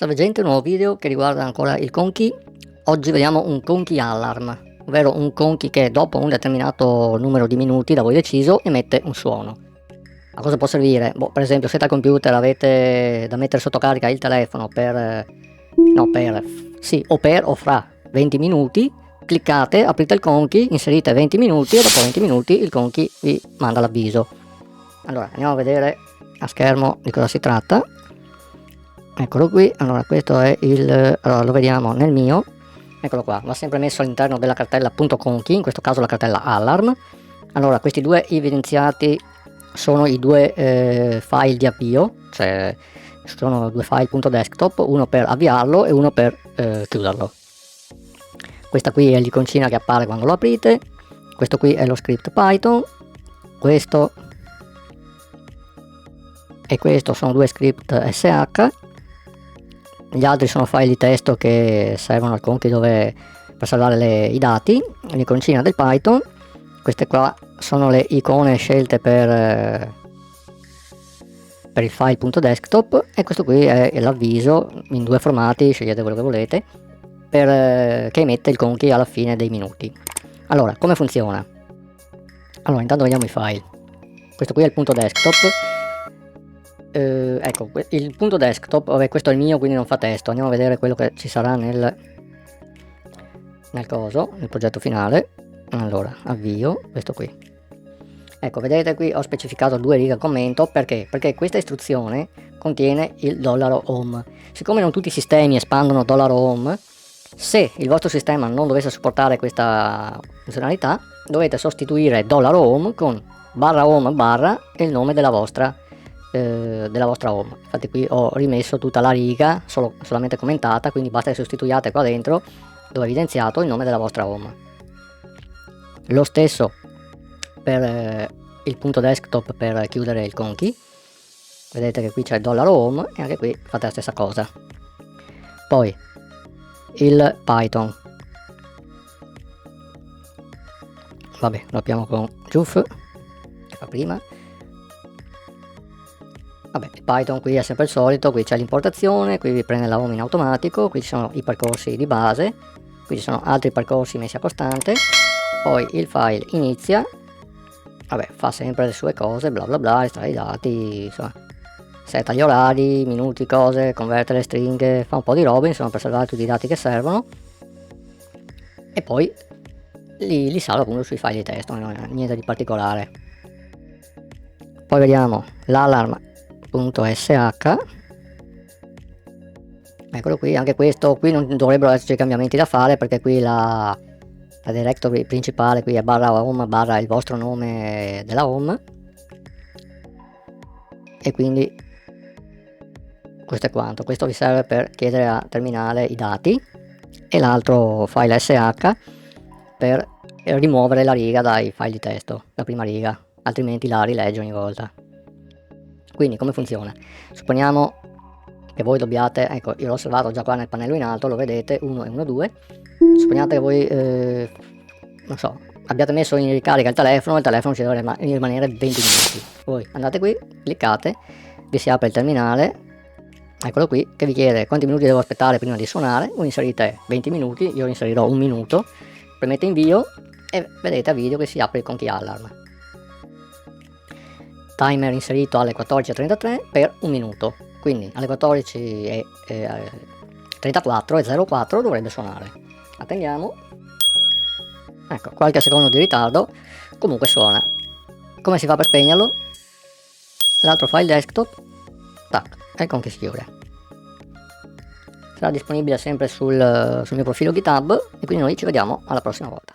Salve gente, un nuovo video che riguarda ancora il Conky. Oggi vediamo un Conky Alarm, ovvero un Conky che dopo un determinato numero di minuti da voi deciso emette un suono. A cosa può servire? Boh, per esempio, se al computer avete da mettere sotto carica il telefono per o fra 20 minuti, cliccate, aprite il Conky, inserite 20 minuti e dopo 20 minuti il Conky vi manda l'avviso. Allora, andiamo a vedere a schermo di cosa si tratta. Eccolo qui. Allora, questo è allora lo vediamo nel mio, eccolo qua, va sempre messo all'interno della cartella .conky, in questo caso la cartella alarm. Allora, questi due evidenziati sono i due file di avvio, cioè sono due file .desktop, uno per avviarlo e uno per chiuderlo. Questa qui è l'iconcina che appare quando lo aprite, questo qui è lo script Python, questo e questo sono due script sh. Gli altri sono file di testo che servono al Conky per salvare i dati, l'iconcina del Python. Queste qua sono le icone scelte per il file .desktop e questo qui è l'avviso in due formati, scegliete quello che volete, che emette il Conky alla fine dei minuti. Allora, come funziona? Allora, intanto vediamo i file. Questo qui è il .desktop. Ecco, il .desktop, vabbè, questo è il mio, quindi non fa testo. Andiamo a vedere quello che ci sarà nel progetto finale. Allora, avvio, questo qui. Ecco, vedete qui ho specificato 2 righe commento, perché? Perché questa istruzione contiene il $home. Siccome non tutti i sistemi espandono $home, se il vostro sistema non dovesse supportare questa funzionalità, dovete sostituire $home con /home/ e il nome della vostra home. Infatti qui ho rimesso tutta la riga solamente commentata, quindi basta che sostituiate qua dentro dove è evidenziato il nome della vostra home. Lo stesso per il .desktop per chiudere il Conky, vedete che qui c'è il $home e anche qui fate la stessa cosa. Poi il Python, vabbè, lo apriamo con Juf che fa prima. Vabbè, il Python qui è sempre il solito, qui c'è l'importazione, qui vi prende la home in automatico, qui ci sono i percorsi di base, qui ci sono altri percorsi messi a costante, poi il file inizia, vabbè, fa sempre le sue cose, bla bla bla, estrae i dati, insomma, setta gli orari, minuti, cose, converte le stringhe, fa un po' di robe, insomma, per salvare tutti i dati che servono, e poi li salva appunto sui file di testo, niente di particolare. Poi vediamo l'alarm.sh, eccolo qui, anche questo qui non dovrebbero esserci cambiamenti da fare, perché qui la directory principale qui è /home/ il vostro nome della home, e quindi questo è quanto. Questo vi serve per chiedere a terminale i dati, e l'altro file sh per rimuovere la riga dai file di testo, la prima riga, altrimenti la rilegge ogni volta. Quindi come funziona? Supponiamo che voi dobbiate, ecco, io l'ho osservato già qua nel pannello in alto, lo vedete, 1 e 1, 2. Supponiate che voi non so, abbiate messo in ricarica il telefono ci deve rimanere 20 minuti. Voi andate qui, cliccate, vi si apre il terminale, eccolo qui, che vi chiede quanti minuti devo aspettare prima di suonare. Voi inserite 20 minuti, io inserirò 1 minuto, premete invio e vedete a video che si apre il Conky Alarm. Timer inserito alle 14:33 per 1 minuto, quindi alle 14:34 dovrebbe suonare. Attendiamo, ecco, qualche secondo di ritardo, comunque suona. Come si fa per spegnerlo? L'altro file desktop, tac, e il Conky si chiude. Sarà disponibile sempre sul mio profilo GitHub, e quindi noi ci vediamo alla prossima volta.